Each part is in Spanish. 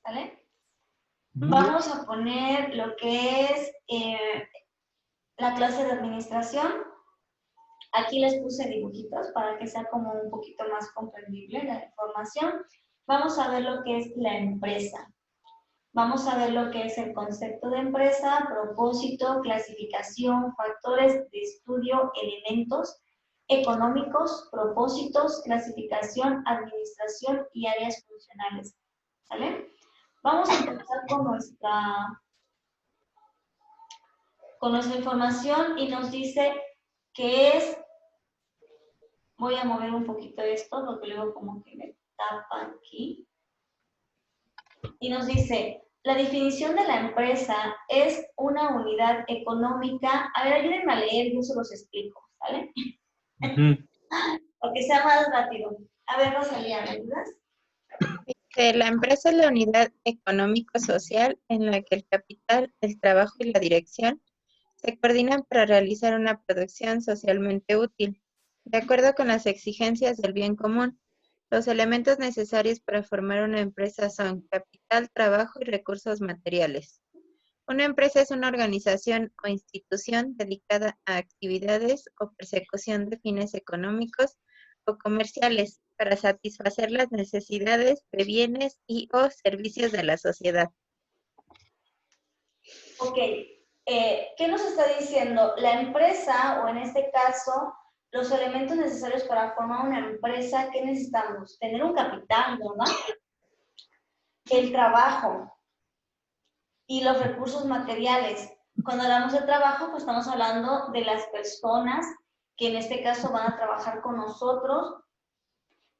¿sale? Ujú. Vamos a poner lo que es la clase de administración. Aquí les puse dibujitos para que sea como un poquito más comprendible la información. Vamos a ver lo que es la empresa. Vamos a ver lo que es el concepto de empresa, propósito, clasificación, factores de estudio, elementos económicos, propósitos, clasificación, administración y áreas funcionales. ¿Sale? Vamos a empezar con nuestra información y nos dice que es, voy a mover un poquito esto porque luego como que me tapa aquí. Y nos dice, la definición de la empresa es una unidad económica. A ver, ayúdenme a leer, yo se los explico, ¿vale? Ujú. Para que sea más rápido. A ver, Rosalía, ¿me ayudas? La empresa es la unidad económico-social en la que el capital, el trabajo y la dirección se coordinan para realizar una producción socialmente útil, de acuerdo con las exigencias del bien común. Los elementos necesarios para formar una empresa son capital, trabajo y recursos materiales. Una empresa es una organización o institución dedicada a actividades o persecución de fines económicos o comerciales para satisfacer las necesidades de bienes y o servicios de la sociedad. Ok, ¿qué nos está diciendo? La empresa, o en este caso, los elementos necesarios para formar una empresa, ¿qué necesitamos? Tener un capital, ¿verdad? El trabajo y los recursos materiales. Cuando hablamos de trabajo, pues estamos hablando de las personas que en este caso van a trabajar con nosotros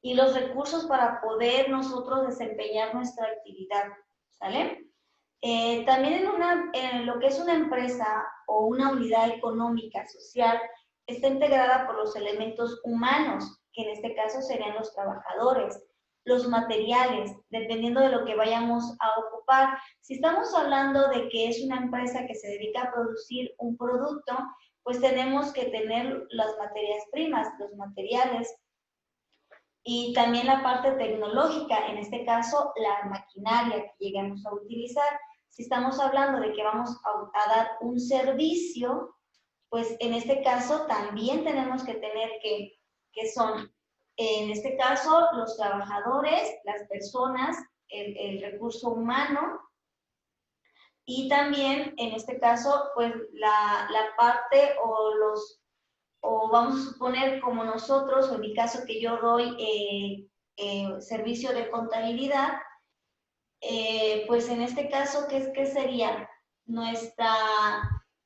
y los recursos para poder nosotros desempeñar nuestra actividad, ¿sale? También en lo que es una empresa o una unidad económica, social, está integrada por los elementos humanos, que en este caso serían los trabajadores, los materiales, dependiendo de lo que vayamos a ocupar. Si estamos hablando de que es una empresa que se dedica a producir un producto, pues tenemos que tener las materias primas, los materiales, y también la parte tecnológica, en este caso la maquinaria que lleguemos a utilizar. Si estamos hablando de que vamos a dar un servicio, pues en este caso también tenemos que tener que son, en este caso, los trabajadores, las personas, el recurso humano, y también en este caso, pues la parte o vamos a suponer como nosotros, o en mi caso que yo doy servicio de contabilidad, pues en este caso, ¿qué sería?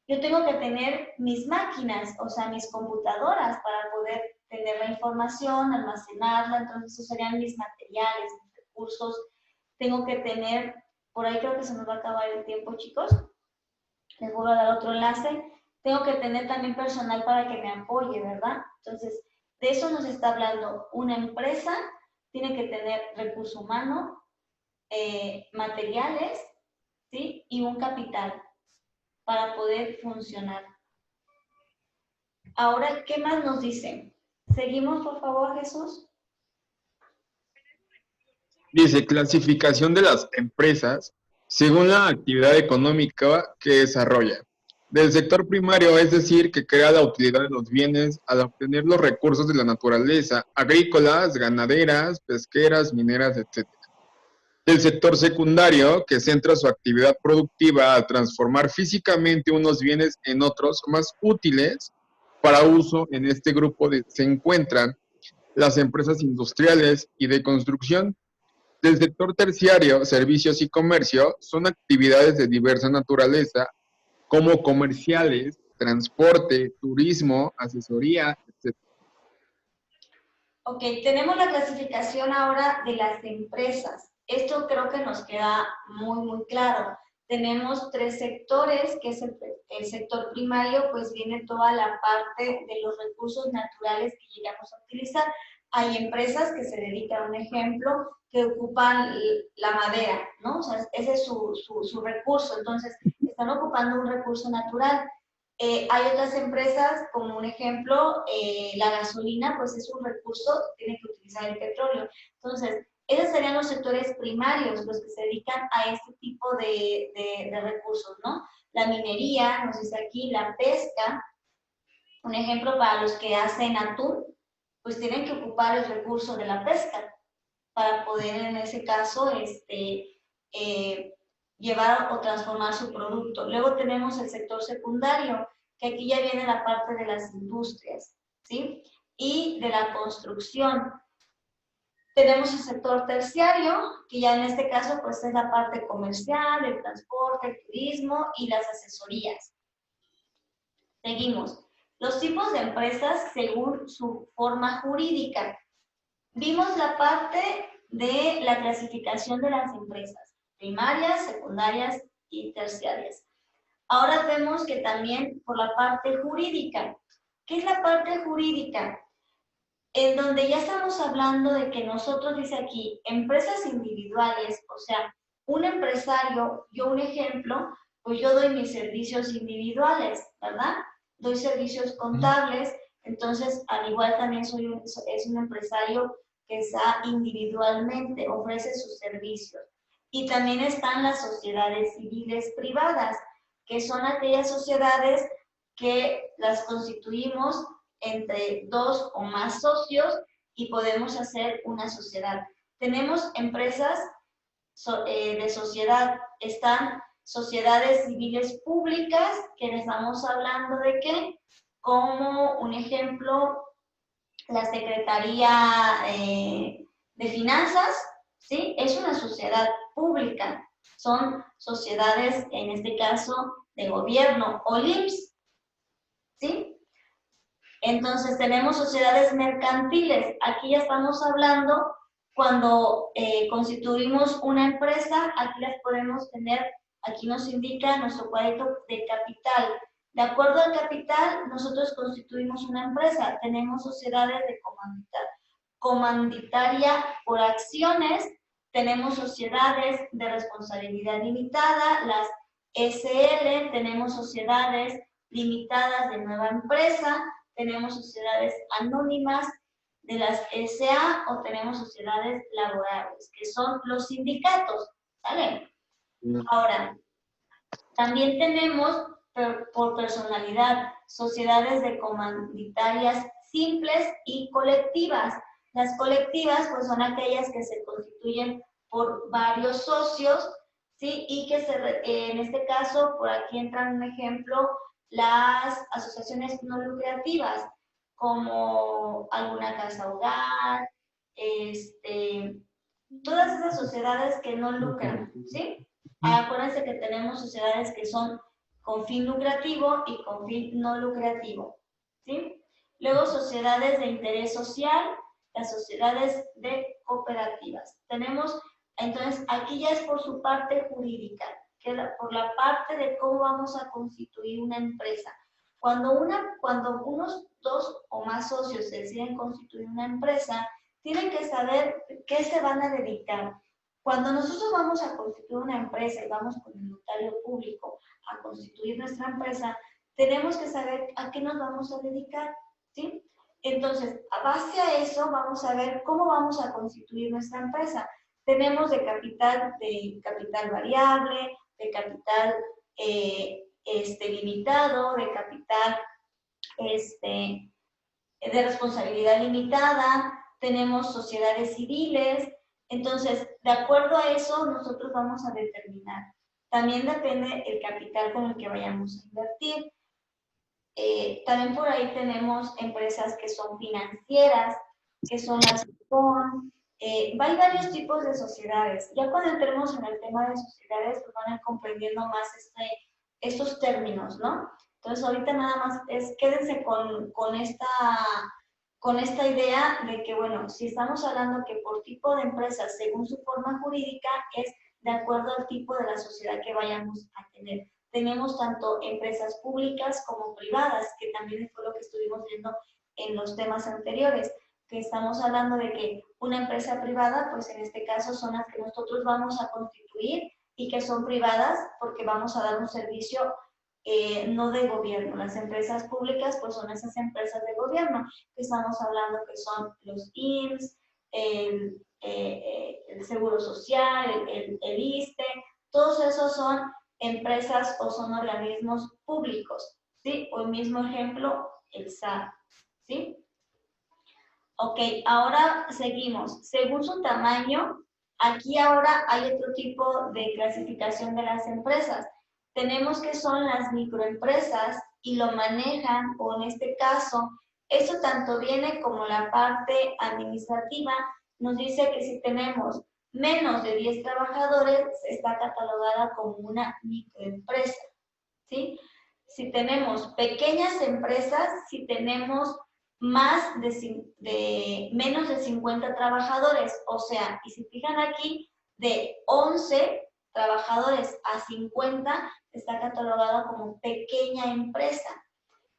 Yo tengo que tener mis máquinas, o sea, mis computadoras para poder tener la información, almacenarla, entonces esos serían mis materiales, mis recursos. Tengo que tener, por ahí creo que se nos va a acabar el tiempo, chicos. Les voy a dar otro enlace. Tengo que tener también personal para que me apoye, ¿verdad? Entonces, de eso nos está hablando. Una empresa tiene que tener recurso humano, materiales, ¿sí? Y un capital para poder funcionar. Ahora, ¿qué más nos dicen? Seguimos, por favor, Jesús. Dice, clasificación de las empresas según la actividad económica que desarrolla. Del sector primario, es decir, que crea la utilidad de los bienes al obtener los recursos de la naturaleza, agrícolas, ganaderas, pesqueras, mineras, etc. Del sector secundario, que centra su actividad productiva a transformar físicamente unos bienes en otros más útiles para uso. En este grupo se encuentran las empresas industriales y de construcción. Del sector terciario, servicios y comercio, son actividades de diversa naturaleza, como comerciales, transporte, turismo, asesoría, etc. Ok, tenemos la clasificación ahora de las empresas. Esto creo que nos queda muy claro. Tenemos tres sectores, que es el sector primario, pues viene toda la parte de los recursos naturales que llegamos a utilizar. Hay empresas que se dedican, un ejemplo, que ocupan la madera, ¿no? O sea, ese es su recurso. Entonces, están ocupando un recurso natural. Hay otras empresas, como un ejemplo, la gasolina, pues es un recurso, tiene que utilizar el petróleo. Entonces, Esos serían los sectores primarios, los que se dedican a este tipo de recursos, ¿no? La minería, nos dice aquí, la pesca. Un ejemplo para los que hacen atún, pues tienen que ocupar el recurso de la pesca para poder, en ese caso, llevar o transformar su producto. Luego tenemos el sector secundario, que aquí ya viene la parte de las industrias, ¿sí? Y de la construcción. Tenemos el sector terciario, que ya en este caso pues es la parte comercial, el transporte, el turismo y las asesorías. Seguimos. Los tipos de empresas según su forma jurídica. Vimos la parte de la clasificación de las empresas, primarias, secundarias y terciarias. Ahora vemos que también por la parte jurídica. ¿Qué es la parte jurídica? En donde ya estamos hablando de que nosotros, dice aquí, empresas individuales, o sea, un empresario, yo un ejemplo, pues yo doy mis servicios individuales, ¿verdad? Doy servicios contables, entonces al igual también es un empresario que está individualmente, ofrece sus servicios. Y también están las sociedades civiles privadas, que son aquellas sociedades que las constituimos entre 2 o más socios y podemos hacer una sociedad. Tenemos empresas de sociedad, están sociedades civiles públicas, que les estamos hablando de qué, como un ejemplo, la Secretaría de Finanzas, ¿sí? Es una sociedad pública, son sociedades, en este caso, de gobierno, o IMSS, ¿sí? Entonces tenemos sociedades mercantiles. Aquí ya estamos hablando cuando constituimos una empresa, aquí las podemos tener, aquí nos indica nuestro cuadrito de capital. De acuerdo al capital, nosotros constituimos una empresa. Tenemos sociedades de comanditaria por acciones, tenemos sociedades de responsabilidad limitada, las SL, tenemos sociedades limitadas de nueva empresa, tenemos sociedades anónimas de las SA o tenemos sociedades laborales, que son los sindicatos, ¿vale? Ahora, también tenemos por personalidad sociedades de comanditarias simples y colectivas. Las colectivas pues son aquellas que se constituyen por varios socios, ¿sí? Y que en este caso, por aquí entran un ejemplo, las asociaciones no lucrativas, como alguna casa hogar, todas esas sociedades que no lucran, ¿sí? Acuérdense que tenemos sociedades que son con fin lucrativo y con fin no lucrativo, ¿sí? Luego, sociedades de interés social, las sociedades de cooperativas. Tenemos, entonces, aquí ya es por su parte jurídica, que por la parte de cómo vamos a constituir una empresa. Cuando unos 2 o más socios deciden constituir una empresa, tienen que saber qué se van a dedicar. Cuando nosotros vamos a constituir una empresa y vamos con el notario público a constituir nuestra empresa, tenemos que saber a qué nos vamos a dedicar, ¿sí? Entonces, a base a eso, vamos a ver cómo vamos a constituir nuestra empresa. Tenemos de capital variable, de capital limitado, de capital de responsabilidad limitada, tenemos sociedades civiles. Entonces, de acuerdo a eso, nosotros vamos a determinar. También depende el capital con el que vayamos a invertir. También por ahí tenemos empresas que son financieras, que son las con. Hay varios tipos de sociedades. Ya cuando entremos en el tema de sociedades, pues van a ir comprendiendo más estos términos, ¿no? Entonces, ahorita nada más quédense con esta idea de que, bueno, si estamos hablando que por tipo de empresa, según su forma jurídica, es de acuerdo al tipo de la sociedad que vayamos a tener. Tenemos tanto empresas públicas como privadas, que también fue lo que estuvimos viendo en los temas anteriores, que estamos hablando de que una empresa privada, pues en este caso son las que nosotros vamos a constituir y que son privadas porque vamos a dar un servicio no de gobierno. Las empresas públicas pues son esas empresas de gobierno que estamos hablando que son los IMSS, el Seguro Social, el ISSSTE, todos esos son empresas o son organismos públicos, ¿sí? O el mismo ejemplo, el SAT, ¿sí? Ok, ahora seguimos. Según su tamaño, aquí ahora hay otro tipo de clasificación de las empresas. Tenemos que son las microempresas y lo manejan, o en este caso, eso tanto viene como la parte administrativa, nos dice que si tenemos menos de 10 trabajadores, está catalogada como una microempresa, ¿sí? Si tenemos pequeñas empresas, si tenemos menos de 50 trabajadores, o sea, y si fijan aquí, de 11 trabajadores a 50 está catalogada como pequeña empresa.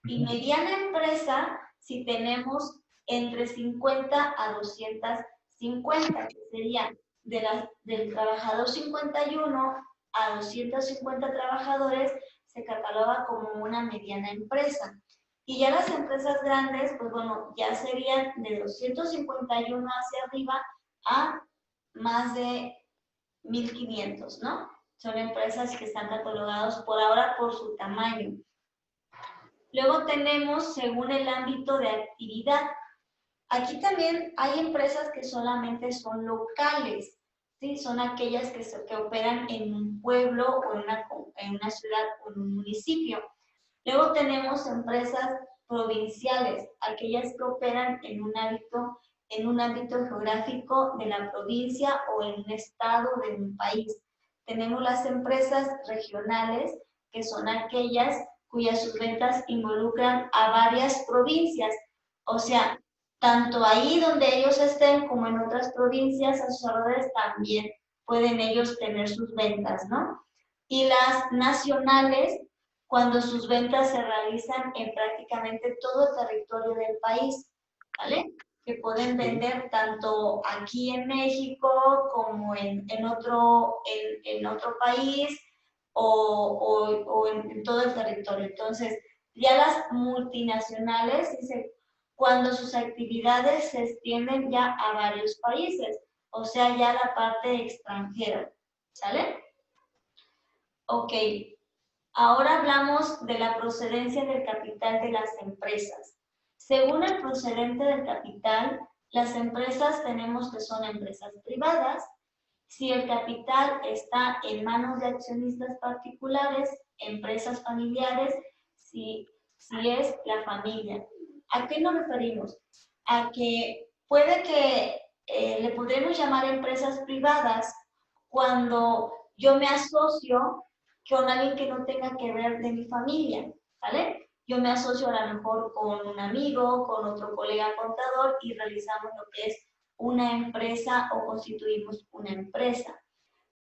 Y mediana empresa, si tenemos entre 50 a 250, que sería del trabajador 51 a 250 trabajadores, se cataloga como una mediana empresa. Y ya las empresas grandes, pues bueno, ya serían de 251 hacia arriba a más de 1500, ¿no? Son empresas que están catalogadas por ahora por su tamaño. Luego tenemos según el ámbito de actividad. Aquí también hay empresas que solamente son locales, ¿sí? Son aquellas que operan en un pueblo o en una ciudad o en un municipio. Luego tenemos empresas provinciales, aquellas que operan en un ámbito geográfico de la provincia o en un estado de un país. Tenemos las empresas regionales, que son aquellas cuyas ventas involucran a varias provincias. O sea, tanto ahí donde ellos estén como en otras provincias, a sus alrededores también pueden ellos tener sus ventas, ¿no? Y las nacionales, cuando sus ventas se realizan en prácticamente todo el territorio del país, ¿vale? Que pueden vender tanto aquí en México como en otro país o en todo el territorio. Entonces, ya las multinacionales, dice, cuando sus actividades se extienden ya a varios países, o sea, ya la parte extranjera, ¿sale? Ok, ahora hablamos de la procedencia del capital de las empresas. Según el procedente del capital, las empresas tenemos que son empresas privadas. Si el capital está en manos de accionistas particulares, empresas familiares, si es la familia. ¿A qué nos referimos? A que puede que le podremos llamar empresas privadas cuando yo me asocio con alguien que no tenga que ver de mi familia, ¿vale? Yo me asocio a lo mejor con un amigo, con otro colega contador y realizamos lo que es una empresa o constituimos una empresa.